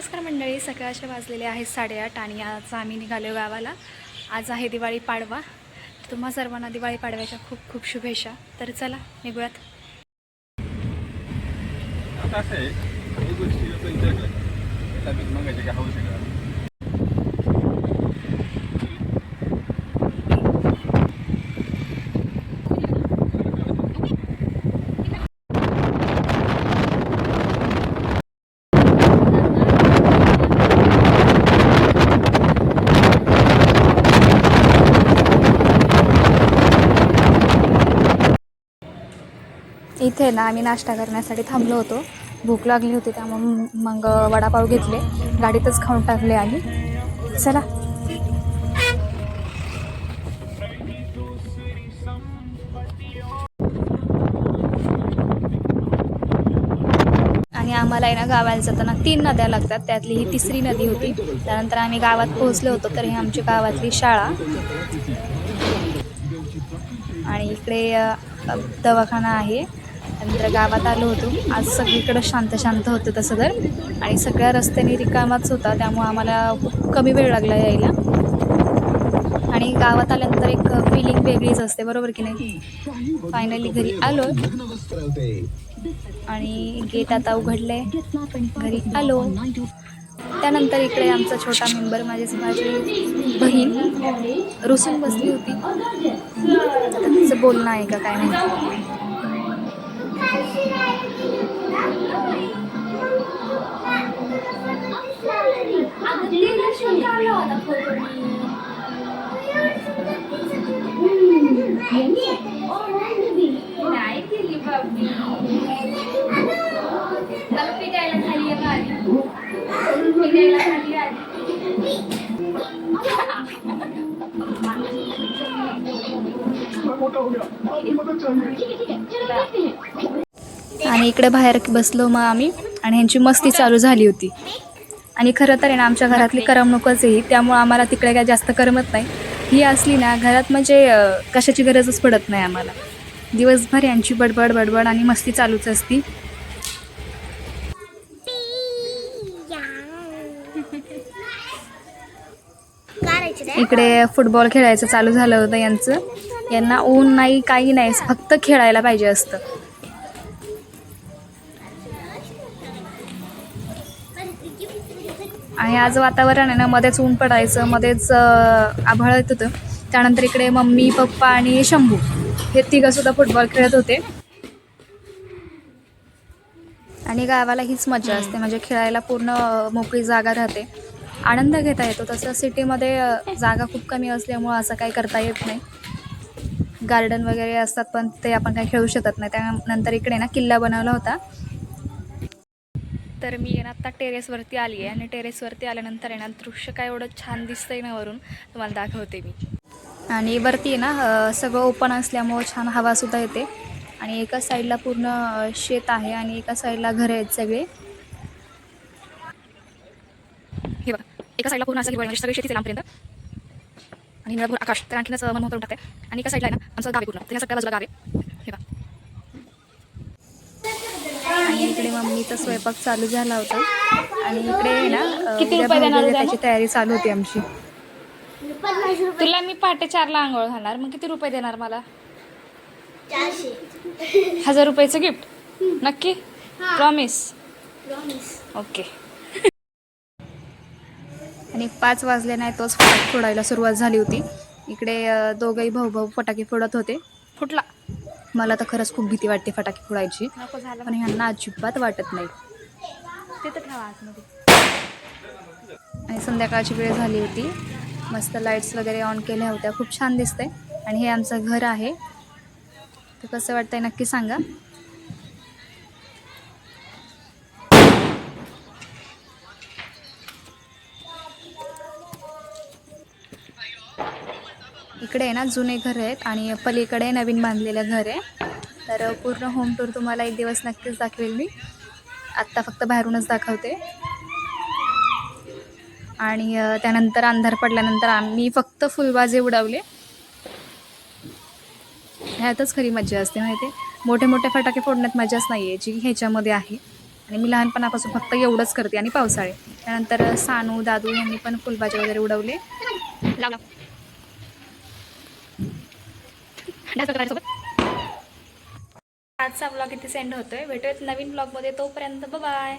नमस्कार मंडळी, सकाळचे वाजलेले आहेत 8:30 आणि आज आम्ही निघालो गावाला. आज आहे दिवाळी पाडवा. तुम्हा सर्वांना दिवाळी पाडव्याच्या खूप खूप शुभेच्छा. तर चला निघूयात. आता असं आहे, एक गोष्टी विचारलं मगायचे का हवं का. इथे ना आम्ही नाश्ता करण्यासाठी थांबलो होतो. भूक लागली होती त्यामुळे मग वडापाव घेतले, गाडीतच खाऊन टाकले आणि चला. आणि आम्हाला आहे ना गावाला जाताना 3 नद्या लागतात, त्यातली ही तिसरी नदी होती. त्यानंतर आम्ही गावात पोहोचलो होतो. तर ही आमची गावातली शाळा आणि इकडे दवाखाना आहे. नंतर गावात आलो होतो. आज सगळीकडे शांत शांत होतं तसं तर, आणि सगळ्या रस्त्याने रिकामाच होता, त्यामुळे आम्हाला खूप कमी वेळ लागला यायला. आणि गावात आल्यानंतर एक फिलिंग वेगळीच असते, बरोबर की नाही. फायनली घरी आलो आणि गेट आता उघडले, घरी आलो. त्यानंतर इकडे आमचा छोटा मेंबर, माझी बहीण रुसून बसली होती. आता तिचं बोलणं आहे का काय नाही. आणि इकडे बाहेर बसलो मग आम्ही, आणि ह्यांची मस्ती चालू झाली होती. आणि खरं तर आहे ना आमच्या घरातली करमणूकच आहे, त्यामुळं आम्हाला तिकडे काय जास्त करमत नाही. ही असली ना घरात म्हणजे कशाची गरजच पडत नाही आम्हाला. दिवसभर यांची बडबड बडबड आणि मस्ती चालूच असती. इकडे फुटबॉल खेळायचं चालू झालं होतं यांचं. यांना ऊन नाही काही नाही, फक्त खेळायला पाहिजे असतं. आणि आज वातावरण आहे ना, मध्येच ऊन पडायचं, मध्येच आभाळ येत होतं. त्यानंतर इकडे मम्मी पप्पा आणि शंभू हे तिघंसुद्धा फुटबॉल खेळत होते. आणि गावाला हीच मजा असते, म्हणजे खेळायला पूर्ण मोकळी जागा राहते, आनंद घेता येतो. तसं सिटीमध्ये जागा खूप कमी असल्यामुळं असं काही करता येत नाही. गार्डन वगैरे असतात पण ते आपण काही खेळू शकत नाही. त्यानंतर इकडे ना किल्ला बनवला होता. तर मी ना आत्ता टेरेसवरती आली आहे, आणि टेरेसवरती आल्यानंतर आहे ना दृश्य काय एवढं छान दिसतंय ना वरून, तुम्हाला दाखवते मी. आणि वरती आहे ना सगळं ओपन असल्यामुळं छान हवासुद्धा येते. आणि एका साईडला पूर्ण शेत आहे आणि एका साईडला घरं आहेत सगळे. हे बघा, एका साईडला पूर्ण असं हिरवळ, म्हणजे सगळी शेतीच लांबपर्यंत, आणि निळभोर आकाश तर आणखीनच मनमोहक करून टाकते. आणि एका साईडला आहे ना आमचं गाव आहे पूर्ण, त्या सगळ्या बाजूला गाव आहे. हे बघा. आणि इकडे मम्मीचा स्वयंपाक चालू झाला होता, आणि इकडे आहे ना किती रुपये देणार त्याची तयारी चालू होती आमची. तुला मी पहाटे 4ला आंघोळ घालणार, मग किती रुपये देणार मला? 1000 रुपयाचं गिफ्ट नक्की? प्रॉमिस? ओके. आणि 5 वाजले नाही तोच फटाके फोडायला सुरुवात झाली होती. इकडे दोघंही भाऊ फटाके फोडत होते. फुटला. मला तर खरंच खूप भीती वाटते फटाके फोडायची, नको झालं, पण ह्यांना अजिबात वाटत नाही. तिथं ठेवा आतमध्ये. आणि संध्याकाळची वेळ झाली होती, मस्त लाईट्स वगैरे ऑन केल्या होत्या, खूप छान दिसतंय. आणि हे आमचं घर आहे. तर कसं वाटतंय नक्की सांगा. इकडे आहे ना जुने घर आहेत आणि पलीकडे नवीन बांधलेलं घर आहे. तर पूर्ण होम टूर तुम्हाला एक दिवस नक्कीच दाखवेल मी. आत्ता फक्त बाहेरूनच दाखवते. आणि त्यानंतर अंधार पडल्यानंतर आम्ही फक्त फुलबाजे उडवले. ह्यातच खरी मजा असते माहिती आहे. मोठे मोठे फटाके फोडण्यात मजाच नाही आहे जी ह्याच्यामध्ये आहे. आणि मी लहानपणापासून फक्त एवढंच करते आणि पावसाळे. त्यानंतर सानू दादू यांनी पण फुलबाजा वगैरे उडवले. आजचा ब्लॉग इथे सेंड होतोय. भेटूयात नवीन ब्लॉगमध्ये. तोपर्यंत बाय.